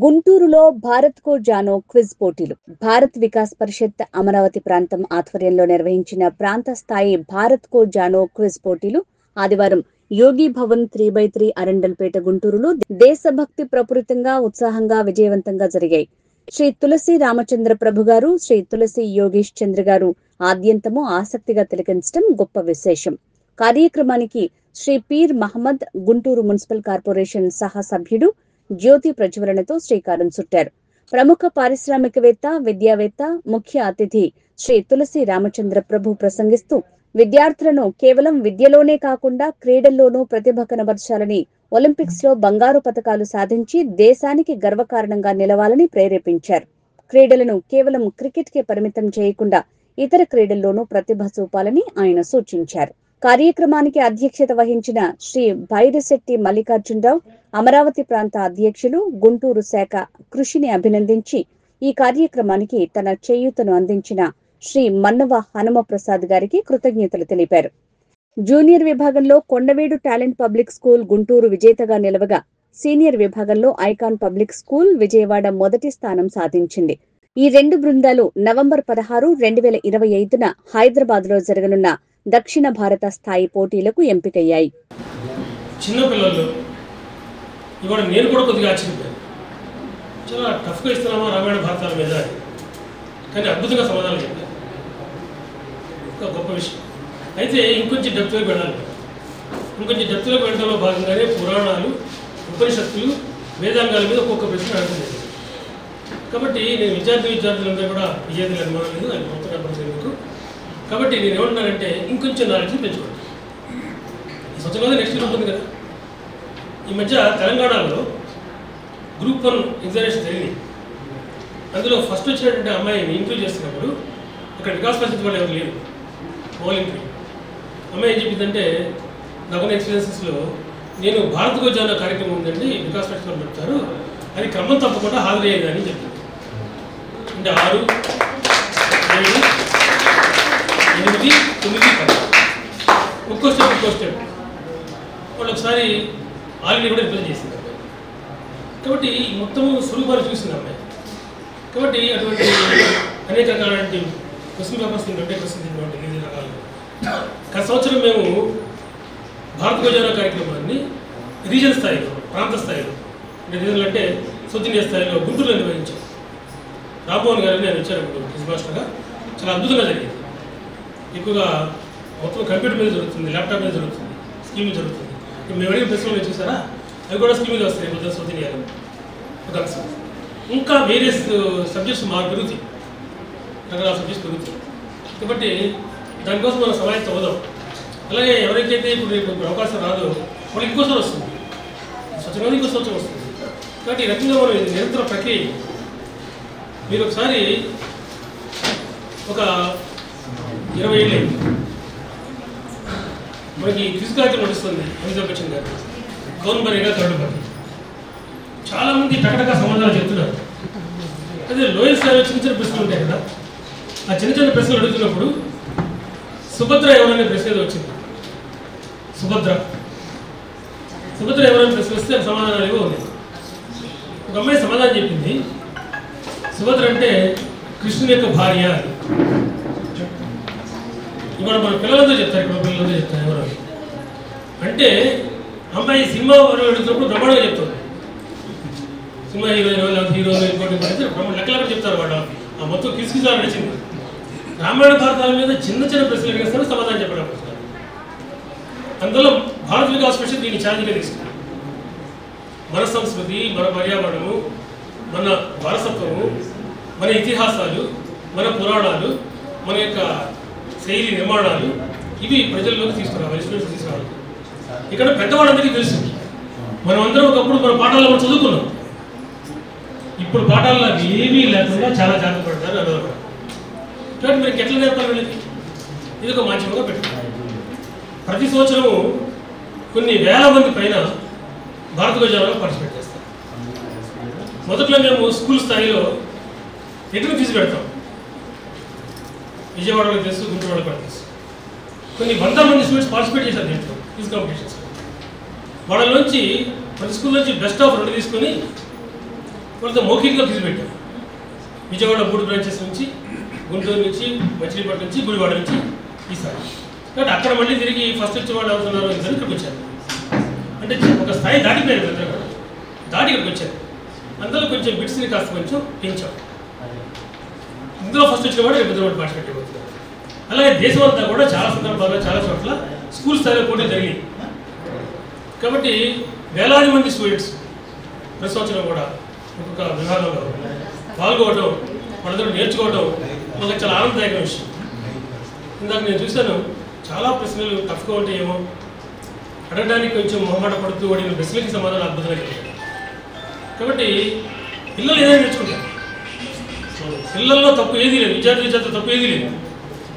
గుంటూరులో భారత్ కో జానో క్విజ్ పోటీలు. భారత్ వికాస్ పరిషత్ అమరావతి ప్రాంతం ఆధ్వర్యంలో నిర్వహించిన ప్రాంత స్థాయి భారత్ కో జానో క్విజ్ పోటీలు ఆదివారం యోగి భవన్ 3x3 అరండల్పేట గుంటూరులో దేశభక్తి ప్రపురితంగా ఉత్సాహంగా విజయవంతంగా జరిగాయి. శ్రీ తులసి రామచంద్ర ప్రభు గారు, శ్రీ తులసి యోగేష్ చంద్ర గారు ఆద్యంతము ఆసక్తిగా తిలకించడం గొప్ప విశేషం. కార్యక్రమానికి శ్రీ పీర్ మహమ్మద్ గుంటూరు మున్సిపల్ కార్పొరేషన్ సహా సభ్యుడు జ్యోతి ప్రజ్వలనతో శ్రీకారం చుట్టారు. ప్రముఖ పారిశ్రామికవేత్త, విద్యావేత్త, ముఖ్య అతిథి శ్రీ తులసి రామచంద్ర ప్రభు ప్రసంగిస్తూ విద్యార్థులను కేవలం విద్యలోనే కాకుండా క్రీడల్లోనూ ప్రతిభ కనబర్చాలని, ఒలింపిక్స్ లో బంగారు పతకాలు సాధించి దేశానికి గర్వకారణంగా నిలవాలని ప్రేరేపించారు. క్రీడలను కేవలం క్రికెట్ కే పరిమితం చేయకుండా ఇతర క్రీడల్లోనూ ప్రతిభ చూపాలని ఆయన సూచించారు. కార్యక్రమానికి అధ్యక్షత వహించిన శ్రీ భైరశెట్టి మల్లికార్జునరావు, అమరావతి ప్రాంత అధ్యక్షులు, గుంటూరు శాఖ కృషిని అభినందించి ఈ కార్యక్రమానికి తన చేయూతను అందించిన శ్రీ మన్నవ హనుమప్రసాద్ గారికి కృతజ్ఞతలు తెలిపారు. జూనియర్ విభాగంలో Kondaveedu talent public school Guntur విజేతగా నిలవగా, సీనియర్ విభాగంలో ఐకాన్ పబ్లిక్ స్కూల్ విజయవాడ మొదటి స్థానం సాధించింది. ఈ రెండు బృందాలు నవంబర్ 16, 2025న హైదరాబాద్ లో జరగనున్న దక్షిణ భారత స్థాయి పోటీలకు ఎంపికయ్యాయి. చిన్నపిల్లలు ఇవాళ నేను కూడా కొద్దిగా ఆశ్చర్యపోయాను. చాలా టఫ్గా ఇస్తున్నామా రామాయణ భారతాల మీద, కానీ అద్భుతంగా సమాధానం చెప్పారు. ఒక గొప్ప విషయం. అయితే ఇంకొంచెం డెప్త్లోకి వెళ్ళాలి. ఇంకొంచెం డెప్త్లోకి వెళ్ళడంలో భాగంగానే పురాణాలు, ఉపనిషత్తులు, వేదాంగాల మీద ఒక్కొక్క ప్రశ్న అడుగుతుంది. కాబట్టి నేను విద్యార్థులందరూ కూడా విజేతలు అనుమానం లేదు, ఆయన కొత్తగా పరిచయందుకు. కాబట్టి నేను ఏమంటున్నానంటే ఇంకొంచెం నాలెడ్జ్ని పెంచుకోండి. ఈ సంవత్సరం నెక్స్ట్ ఇయర్ ఉంటుంది కదా. ఈ మధ్య తెలంగాణలో గ్రూప్ 1 ఎగ్జామినేషన్ జరిగింది. అందులో ఫస్ట్ వచ్చినటువంటి అమ్మాయిని ఇంటర్వ్యూ చేస్తున్నప్పుడు ఇక్కడ వికాస్ పరిస్థితి వాళ్ళు ఎవరు లేరు. మామూలు ఇంటర్వ్యూ అమ్మాయి ఏం చెప్పిందంటే, నాకున్న ఎక్స్పీరియన్సెస్లో నేను భారత్ కో జానో కార్యక్రమం ఉందండి, వికాస్ పరిస్థితి వాళ్ళు చెప్తారు, అది క్రమం తప్పకుండా హాజరయ్యేదని చెప్పింది. అంటే 6, 7, 8, 9, 10 ఒక్కో స్టెప్ వాళ్ళు ఒకసారి ఆల్రెడీ కూడా రిప్రజెంట్ చేసింది. కాబట్టి మొత్తము స్వరూపాన్ని చూసింది అమ్మాయి. కాబట్టి అటువంటి అనేక రకాలైన క్వశ్చన్ పేపర్స్ ప్రశ్నించినటువంటి రకాలు. గత సంవత్సరం మేము భారత్ కో జానో కార్యక్రమాన్ని రీజన్ స్థాయిలో, ప్రాంత స్థాయిలో, అంటే రీజన్లు అంటే సౌత్ స్థాయిలో గుంటూరులో నిర్వహించాం. రామ్మోహన్ గారు నేను వచ్చాను క్విజ్ మాస్టర్గా. చాలా అద్భుతంగా జరిగింది. ఎక్కువగా మొత్తం కంప్యూటర్ మీద జరుగుతుంది, ల్యాప్టాప్ మీద జరుగుతుంది, స్కీమ్ జరుగుతుంది. మేము అడిగిన ప్రశ్నలు చూసారా, అవి కూడా స్కీమ్ మీద వస్తాయి. మొత్తం సౌత్ ఇండియాలో ఒక అంశం. ఇంకా వేరే సబ్జెక్ట్స్ మాకు పెరుగుతాయి, రకరకాల సబ్జెక్ట్స్ పెరుగుతాయి. కాబట్టి దానికోసం మనం సమాయత్తం అవుదాం. అలాగే ఎవరికైతే ఇప్పుడు అవకాశం రాదో వాళ్ళకి ఇంకోసారి వస్తుంది, సంవత్సరం ఇంకో సంవత్సరం వస్తుంది. కాబట్టి ఈ రకంగా మనం నిరంతర ప్రక్రియ. మీరు ఒకసారి ఒక 20 ఏళ్ళే మనకి క్విజ్ కార్యక్రమం నడుస్తుంది. అమితాబ్ బచ్చన్ గారు కౌన్ బనేగా థర్డ్ పార్టీ. చాలామంది టకటకా సమాధానాలు చెప్తున్నారు. అదే లోయర్ స్థాయిలో చిన్న చిన్న ప్రశ్నలు ఉంటాయి కదా, ఆ చిన్న చిన్న ప్రశ్నలు అడుగుతున్నప్పుడు సుభద్ర ఎవరనే ప్రశ్న ఏదో వచ్చింది. సుభద్ర ఎవరైనా ప్రశ్న వస్తే సమాధానాలు ఏవో ఉన్నాయి. ఒక అమ్మాయి సమాధానం చెప్పింది, సుభద్ర అంటే కృష్ణుని యొక్క భార్య అని. ఇవాళ మన పిల్లలతో చెప్తారు, ఇక్కడ పిల్లలతో చెప్తారు ఎవరు అంటే, అమ్మాయి సినిమా అడుగుతున్నప్పుడు బ్రహ్మాండంగా చెప్తారు. సినిమా హీరోలు ఇంకోటి లెక్కలు చెప్తారు. వాళ్ళు ఆ మొత్తం కిసికిసా నడిచింది. రామాయణ భారతాల మీద చిన్న చిన్న ప్రశ్నలు అడిగేస్తారు, సమాధానం చెప్పడం. అందులో భారత వికాస్ పరిషత్ దీన్ని ఛాలెంజ్గా తీసుకుంది. మన సంస్కృతి, మన పర్యావరణము, మన వారసత్వము, మన ఇతిహాసాలు, మన పురాణాలు, మన యొక్క శైలి నిర్మాణాలు, ఇవి ప్రజల్లోకి తీసుకురావాలి, స్టూడెంట్స్ తీసుకురావాలి. ఇక్కడ పెద్దవాళ్ళందరికీ తెలుసు. మనం అందరం ఒకప్పుడు మన పాఠాల్లో మనం చదువుకున్నాం. ఇప్పుడు పాఠాల్లో అవి ఏమీ లేకుండా చాలా జాగ్రత్త పడతారు అనుభవం. కాబట్టి మనకి ఎట్లా నేర్పాలి వీళ్ళకి? ఇది ఒక మాధ్యమంగా పెట్టుకోవాలి. ప్రతి సంవత్సరము కొన్ని వేల మంది పైన భారత్ కో జానోలో పార్టిసిపేట్ చేస్తాం. మొదట్లో మేము స్కూల్ స్థాయిలో రిటర్న్ ఫీజు పెడతాం. విజయవాడలో తెలుసు, గుంటూరులో కూడా తెలుసు. కొన్ని 100 మంది స్టూడెంట్స్ పార్టిసిపేట్ చేశారు దీంట్లో క్విజ్ కాంపిటీషన్స్. వాళ్ళ నుంచి ప్రతి స్కూల్ నుంచి బెస్ట్ ఆఫ్ 2 తీసుకొని వాళ్ళతో మౌఖికంగా ఫీజు పెట్టాం. విజయవాడ 3 బ్రాంచెస్ నుంచి, గుంటూరు నుంచి, మచిలీపట్నం నుంచి, గుడివాడ నుంచి ఈసారి. కాబట్టి అక్కడ మళ్ళీ తిరిగి ఫస్ట్ వచ్చే వాళ్ళు అవుతున్నారు ఇద్దరు ఇక్కడికి వచ్చారు. అంటే ఒక స్థాయి దాటిపోయారు అందరూ కూడా, దాటి ఇక్కడికి వచ్చారు. అందులో కొంచెం బిట్స్ని కాస్త కొంచెం పెంచాం. ఇందులో ఫస్ట్ వచ్చిన వాడు రేపు ఇద్దరు పార్టిసిపేట్ అయిపోతున్నారు. అలాగే దేశం అంతా కూడా చాలా సందర్భాల్లో చాలా చోట్ల స్కూల్ స్థాయిలో పోటీలు జరిగింది. కాబట్టి వేలాది మంది స్టూడెంట్స్ ప్రతి సంవత్సరం కూడా ఒక్కొక్క విభాగంలో పాల్గొనడం, వాళ్ళందరూ నేర్చుకోవడం మాకు చాలా ఆనందదాయకమైన విషయం. ఇందాక నేను చూశాను, చాలా ప్రశ్నలు టఫ్గా ఉంటాయేమో, అడగడానికి కొంచెం మొహమాట పడుతూ అడిగిన ప్రశ్నలకి సమాధానం అద్భుతంగా చెప్తారు. కాబట్టి పిల్లలు ఏదైనా నేర్చుకుంటారు. పిల్లల్లో తప్పు ఏది లేదు, విద్యార్థులు తప్పు ఏది లేదు.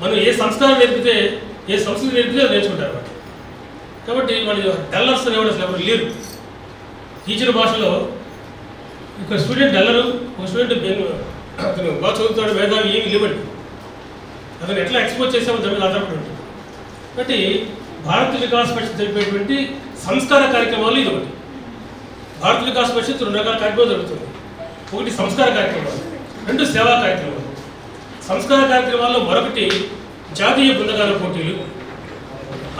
మనం ఏ సంస్కారం నేర్పితే, ఏ సంస్కృతి నేర్పితే అది నేర్చుకుంటారు వాళ్ళు. కాబట్టి వాళ్ళు డల్లర్స్ అనేవాడు అసలు ఎవరు లేరు. టీచర్ భాషలో ఒక స్టూడెంట్ డల్లరు, ఒక స్టూడెంట్ అతను బాగా చదువుతాడు, మేధావి ఏమి లేవండి. అతను ఎట్లా ఎక్స్పోజ్ చేసామో దాని మీద ఆధారపడి ఉంటుంది. కాబట్టి భారత వికాస్ పరిషత్ జరిపేటువంటి సంస్కార కార్యక్రమాలు ఇది ఒకటి. భారత వికాస్ పరిషత్ 2 రకాల కార్యక్రమాలు జరుగుతుంది. ఒకటి సంస్కార కార్యక్రమాలు, 2 సేవా కార్యక్రమాలు. సంస్కార కార్యక్రమాల్లో మరొకటి జాతీయ బృందగాల పోటీలు.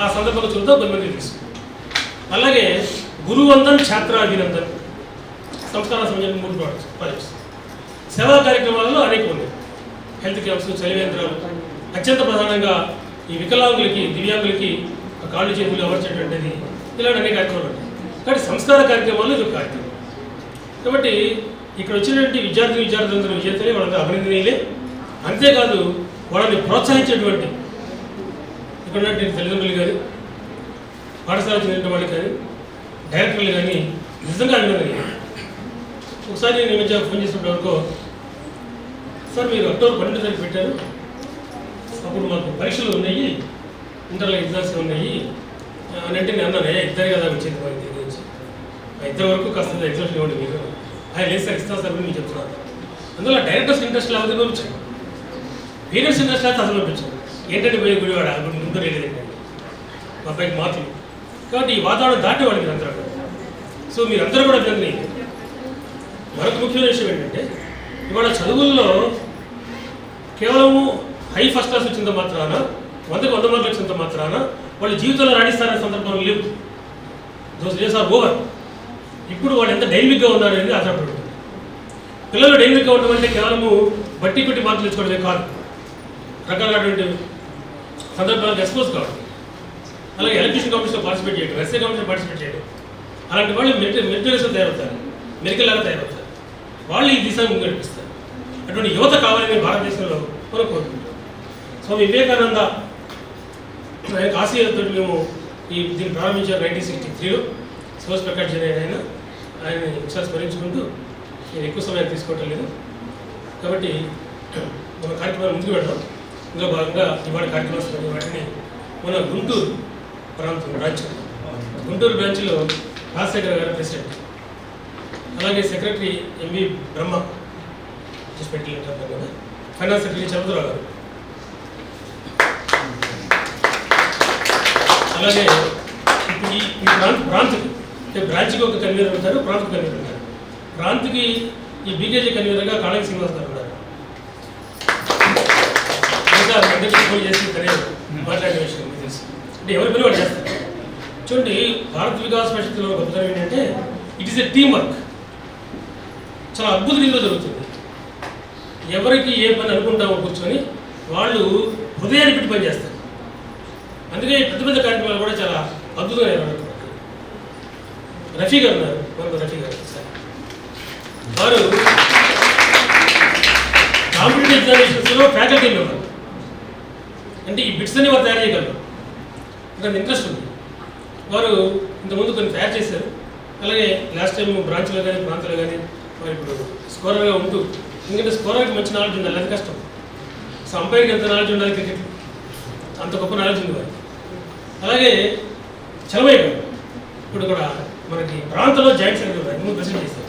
ఆ సందర్భంగా చూద్దాం, కొంతమంది తెలుసు. అలాగే గురువందన్, ఛాత్రాభినందన్, సంస్కార సంబంధించిన 3 ప్రాజెక్ట్స్. సేవా కార్యక్రమాలలో అనేక ఉన్నాయి. హెల్త్ క్యాంప్స్, చలివేంద్రాలు, అత్యంత ప్రధానంగా ఈ వికలాంగులకి, దివ్యాంగులకి కాళ్ళు చేతులు అమర్చేటువంటిది, ఇలాంటి అనేక కార్యక్రమాలు ఉంటాయి. కాబట్టి సంస్కార కార్యక్రమాలు ఇది ఒక కార్యక్రమం. కాబట్టి ఇక్కడ వచ్చినటువంటి విద్యార్థులందరూ విజేతలే, వాళ్ళందరూ అభినందనీయులే. అంతేకాదు వాళ్ళని ప్రోత్సహించేటువంటి ఇక్కడ ఉన్నటువంటి తల్లిదండ్రులు కానీ, పాఠశాల చెందిన వాళ్ళు కానీ, డైరెక్టర్లు కానీ నిజంగా అభినందనీయులు. ఒకసారి నేను మధ్య ఫోన్ చేసినప్పుడు వరకు, సార్ మీరు అక్టోబర్ 12 తారీఖు పెట్టారు, అప్పుడు మాకు పరీక్షలు ఉన్నాయి, ఇంటర్లో ఎగ్జామ్స్ ఉన్నాయి అని అంటే నేను అన్నాను, ఇద్దరు కదా వచ్చేది మాకు దీని గురించి, ఇద్దరు వరకు కాస్త ఎగ్జామ్స్ ఇవ్వండి మీరు. ఆయన లేదు సార్, ఇస్తాను సార్ మీరు చెప్తున్నారు. అందువల్ల డైరెక్టర్స్ ఇంట్రెస్ట్ లేకపోతే పంపించాను, పేరెంట్స్ ఇంట్రెస్ట్ లేకపోతే అసలు పంపించాను. ఏంటంటే పోయి గుడివాడ ముందు లేదండి మా అబ్బాయికి మార్కులు. కాబట్టి ఈ వాతావరణం దాటేవాడు మీరు అందరూ. సో మీరందరూ కూడా దాన్ని. మరొక ముఖ్యమైన విషయం ఏంటంటే, ఇవాళ చదువుల్లో కేవలము హై ఫస్ట్ క్లాస్ వచ్చినంత మాత్రాన, 100కి 100 మార్కులు వచ్చినంత మాత్రాన వాళ్ళు జీవితంలో రాణిస్తారనే సందర్భాలు లేవు. Those days are over. ఇప్పుడు వాళ్ళు ఎంత డైనమిక్గా ఉన్నారు అనేది ఆధారపడి ఉంటుంది. పిల్లలు డైనమిక్గా ఉండడం అంటే కేవలము బట్టి కొట్టి మార్కులు తెచ్చుకోవడమే కాదు, రకరకాలటువంటి సందర్భాలకు ఎక్స్పోజ్ కావడం. అలాగే ఎలక్ట్రిషన్ కాంపిటీషన్లో పార్టిసిపేట్ చేయడం, ఎస్ఏ కాంపిటీషన్ పార్టిసిపేట్ చేయడం. అలాంటి వాళ్ళు మెరిటోరియస్గా తయారవుతారు, మెరికల్ లాగా తయారవుతారు. వాళ్ళు ఈ దిశ ముందు నడిపిస్తారు. అటువంటి యువత కావాలని భారతదేశంలో మనం కోరుకుంటాం. స్వామి వివేకానంద ఆయన ఆశయాలతో మేము దీన్ని ప్రారంభించారు 1963లో. సోర్స్ ప్రకాష్ జైన్ ఆయన ఒకసారి స్మరించుకుంటూ నేను ఎక్కువ సమయం తీసుకోవటం లేదు. కాబట్టి మన కార్యక్రమాలు ముందుకు పెడదాం. ఇందులో భాగంగా ఇవాళ కార్యక్రమాలు వాటిని మన గుంటూరు ప్రాంతం బ్రాంచ్లో రాజశేఖర్ గారు ప్రెసిడెంట్, అలాగే సెక్రటరీ ఎంవి బ్రహ్మ చేసి పెట్టినట్టు కదా, ఫైనాన్స్ సెక్రటరీ చంద్రరావు గారు, అలాగే ఈ ప్రాంత్కి బ్రాంచ్కి ఒక కన్వీనర్ ఉంటారు, ప్రాంతకు కన్వీనర్ ఉంటారు. ప్రాంత్కి ఈ బీకేజీ కన్వీనర్గా కాళంకి శ్రీనివాస్ గారు ఉన్నారు. ఫోన్ చేసి మాట్లాడే విషయం మీకు తెలుసు. అంటే ఎవరి పని వాళ్ళు చేస్తారు. చూడండి, భారత వికాస్ పరిషత్తులో గొప్పతనం ఏంటంటే it is a team work. చాలా అద్భుత రీతిలో జరుగుతుంది. ఎవరికి ఏ పని అనుకుంటామో కూర్చొని వాళ్ళు హృదయాన్ని పెట్టి పని చేస్తారు. అందుకే పెద్ద పెద్ద కార్యక్రమాలు కూడా చాలా అద్భుతంగా నిర్వహిస్తారు. రఫీ గారు ఉన్నారు, రఫీ గారు వారు కాంపిటేటివ్ ఎగ్జామినేషన్స్లో ఫ్యాకల్టీ మెంబర్. అంటే ఈ బిట్స్ అన్ని వారు తయారు చేయగలరు, నాకు ఇంట్రెస్ట్ ఉంది. వారు ఇంతకుముందు కొన్ని తయారు చేశారు. అలాగే లాస్ట్ టైం బ్రాంచ్లో కానీ ప్రాంతంలో కానీ వారు ఇప్పుడు స్కోరర్గా ఉంటూ, ఎందుకంటే స్కోరర్కి మంచి నాలెడ్జ్ ఉండాలి, అది కష్టం. సో అంపైర్కి ఎంత నాలెడ్జ్ ఉండాలి క్రికెట్, అంత గొప్ప నాలెడ్జ్ ఉంది వారు. అలాగే చలమయ్య గారు ఇప్పుడు కూడా మనకి ప్రాంతంలో జాయింట్ సెక్రటరీ ముందు ప్రెసిడెంట్ చేశారు.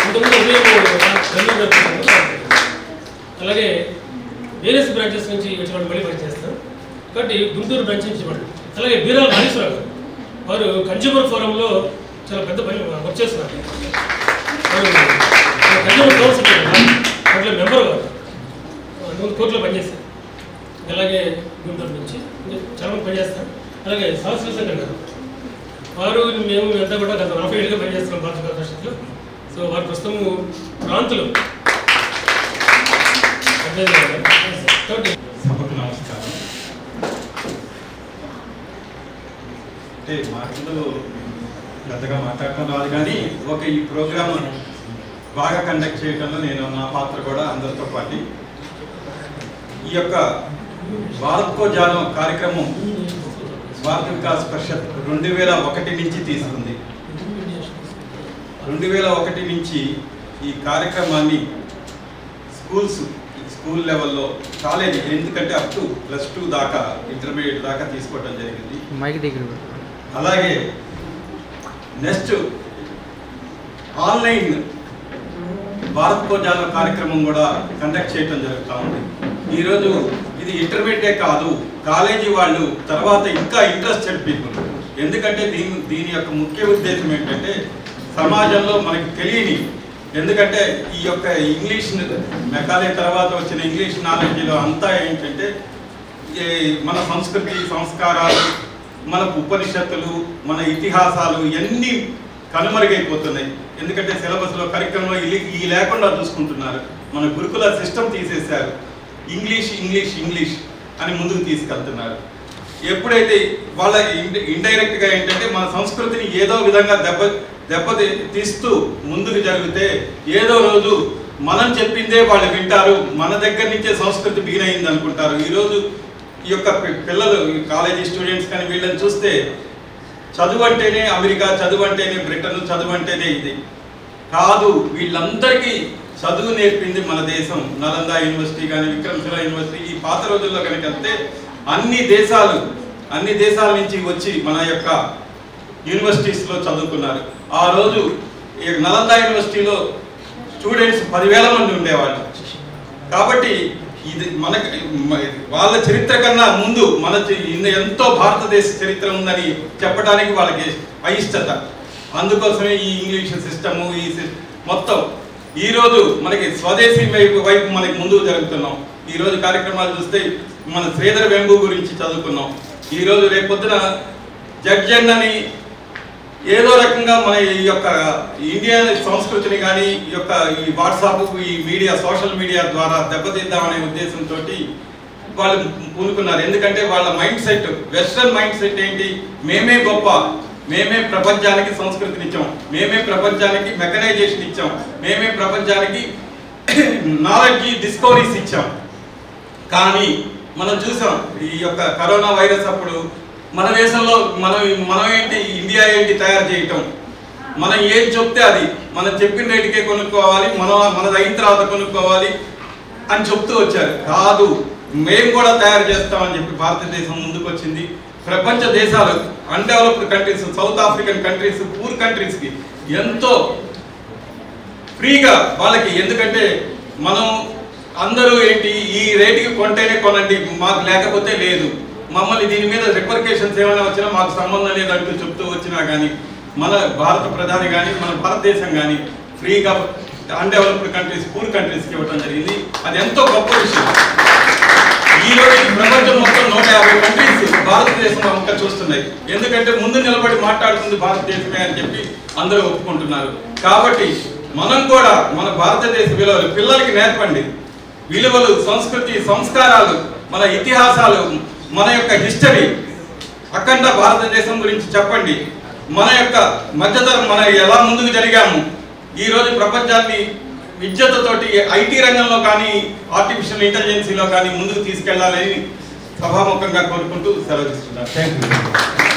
ఇంతకుముందు ఉదయం అలాగే వేరియస్ బ్రాంచెస్ నుంచి వచ్చిన వాళ్ళు మళ్ళీ పనిచేస్తారు. కాబట్టి గుంటూరు బ్రాంచ్ నుంచి వాళ్ళు. అలాగే బీరాల నాగేశ్వరరావు గారు వారు కన్జ్యూమర్ ఫోరంలో చాలా పెద్ద పని వర్క్ చేస్తున్నారు. కన్జ్యూమర్ కౌన్సిల్ అట్లా మెంబర్ వారు అంతకుముందు కోర్టులో పనిచేస్తారు. అలాగే గుంటూరు నుంచి చాలా మంది పనిచేస్తారు. అలాగే సహస్రశంకర్ గారు వారు మేము అంతా కూడా గత 40 ఏళ్ళుగా పనిచేస్తున్నాం భారత పరిషత్లో. సో వారు ప్రస్తుతం ప్రాంతులు సభకు నమస్కారం. అంటే మాటలు పెద్దగా మాట్లాడటం రాదు, కానీ ఈ ప్రోగ్రామ్ బాగా కండక్ట్ చేయడంలో నేను నా పాత్ర కూడా అందరితో పాటు. ఈ యొక్క భారత్ కో జానో కార్యక్రమం భారత వికాస్ పరిషత్ 2001 నుంచి తీసుకుంది. 2001 నుంచి ఈ కార్యక్రమాన్ని స్కూల్ లెవెల్లో, కాలేజీ, ఎందుకంటే అప్ టు +2 దాకా, ఇంటర్మీడియట్ దాకా తీసుకోవడం జరిగింది. అలాగే నెక్స్ట్ ఆన్లైన్ భారత్ కో జానో కార్యక్రమం కూడా కండక్ట్ చేయడం జరుగుతూ ఉంది. ఈరోజు ఇది ఇంటర్మీడియట్ కాదు, కాలేజీ వాళ్ళు తర్వాత ఇంకా ఇంట్రెస్టెడ్ పీపుల్. ఎందుకంటే దీని యొక్క ముఖ్య ఉద్దేశం ఏంటంటే సమాజంలో మనకి తెలియని, ఎందుకంటే ఈ యొక్క ఇంగ్లీష్ మెకాలే తర్వాత వచ్చిన ఇంగ్లీష్ నాలెడ్జ్లో అంతా ఏంటంటే మన సంస్కృతి, సంస్కారాలు, మన ఉపనిషత్తులు, మన ఇతిహాసాలు ఇవన్నీ కనుమరుగైపోతున్నాయి. ఎందుకంటే సిలబస్లో, కరిక్యులంలో ఈ లేకుండా చూసుకుంటున్నారు. మన గురుకుల సిస్టమ్ తీసేశారు. ఇంగ్లీష్ అని ముందుకు తీసుకెళ్తున్నారు. ఎప్పుడైతే వాళ్ళ ఇండైరెక్ట్గా ఏంటంటే మన సంస్కృతిని ఏదో విధంగా దెబ్బతీస్తూ ముందుకు జరిగితే ఏదో రోజు మనం చెప్పిందే వాళ్ళు వింటారు, మన దగ్గర నుంచే సంస్కృతి బిగిన్ అయింది అనుకుంటారు. ఈరోజు ఈ యొక్క పిల్లలు, కాలేజీ స్టూడెంట్స్ కానీ వీళ్ళని చూస్తే చదువు అంటేనే అమెరికా, చదువు అంటేనే బ్రిటన్, చదువు అంటేనే ఇది కాదు. వీళ్ళందరికీ చదువు నేర్పింది మన దేశం. నలంద యూనివర్సిటీ కానీ, విక్రమశిల యూనివర్సిటీ, ఈ పాత రోజుల్లో కనుక వెళ్తే అన్ని దేశాల నుంచి వచ్చి మన యొక్క యూనివర్సిటీస్లో చదువుకున్నారు. ఆ రోజు నలంద యూనివర్సిటీలో స్టూడెంట్స్ 10,000 మంది ఉండేవాళ్ళు. కాబట్టి ఇది వాళ్ళ చరిత్ర కన్నా ముందు ఎంతో భారతదేశ చరిత్ర ఉందని చెప్పడానికి వాళ్ళకి అయిష్టత. అందుకోసమే ఈ ఇంగ్లీష్ సిస్టము, మొత్తం ఈరోజు మనకి స్వదేశీ వైపు మనకి ముందుకు జరుగుతున్నాం. ఈరోజు కార్యక్రమాలు చూస్తే మన శ్రీధర్ వెంబు గురించి చదువుకున్నాం. ఈరోజు రేపొద్దున జడ్జన్నని ఏదో రకంగా మన ఈ యొక్క ఇండియా సంస్కృతిని కానీ ఈ వాట్సాప్, ఈ మీడియా, సోషల్ మీడియా ద్వారా దెబ్బతీద్దామనే ఉద్దేశంతో వాళ్ళు పూనుకున్నారు. ఎందుకంటే వాళ్ళ mind set, western mind set ఏంటి, మేమే గొప్ప, మేమే ప్రపంచానికి సంస్కృతిని ఇచ్చాం, మేమే ప్రపంచానికి మెకనైజేషన్ ఇచ్చాం, మేమే ప్రపంచానికి నాలెడ్జ్ డిస్కవరీస్ ఇచ్చాం. కానీ మనం చూసాం ఈ యొక్క కరోనా వైరస్ అప్పుడు మన దేశంలో మనం ఏంటి, ఇండియా ఏంటి తయారు చేయటం, మనం ఏది చెప్తే అది, మనం చెప్పిన రేటుకే కొనుక్కోవాలి, మనది అయిన తర్వాత కొనుక్కోవాలి అని చెప్తూ వచ్చారు. కాదు, మేము కూడా తయారు చేస్తామని చెప్పి భారతదేశం ముందుకు వచ్చింది. ప్రపంచ దేశాలు, undeveloped countries, south African countries, poor కంట్రీస్కి ఎంతో ఫ్రీగా వాళ్ళకి, ఎందుకంటే మనం అందరూ ఏంటి, ఈ రేటుకి కొంటేనే కొనండి, మాకు లేకపోతే లేదు, మమ్మల్ని దీని మీద రిపర్కేషన్స్ ఏమైనా వచ్చినా మాకు సంబంధం లేదంటూ చెప్తూ వచ్చినా కానీ మన భారత ప్రధాని కానీ, మన భారతదేశం కానీ ఫ్రీగా అన్డెవలప్డ్ కంట్రీస్, పూర్ కంట్రీస్కి ఇవ్వడం జరిగింది. అది ఎంతో గొప్ప విషయం. ఈరోజు ప్రపంచం మొత్తం 150 కంట్రీస్ భారతదేశం ఇంకా చూస్తున్నాయి. ఎందుకంటే ముందు నిలబడి మాట్లాడుతుంది భారతదేశమే అని చెప్పి అందరూ ఒప్పుకుంటున్నారు. కాబట్టి మనం కూడా మన భారతదేశ విలువలు పిల్లలకి నేర్పండి. విలువలు, సంస్కృతి, సంస్కారాలు, మన ఇతిహాసాలు, మన యొక్క హిస్టరీ, అఖండ భారతదేశం గురించి చెప్పండి. మన యొక్క మధ్యతరం, మనం ఎలా ముందుకు జరిగాము, ఈరోజు ప్రపంచాన్ని విద్యతతోటి ఐటీ రంగంలో కానీ, ఆర్టిఫిషియల్ ఇంటెలిజెన్సీలో కానీ ముందుకు తీసుకెళ్లాలని సభాముఖంగా కోరుకుంటూ సెలవు తీసుకుంటాను. Thank you.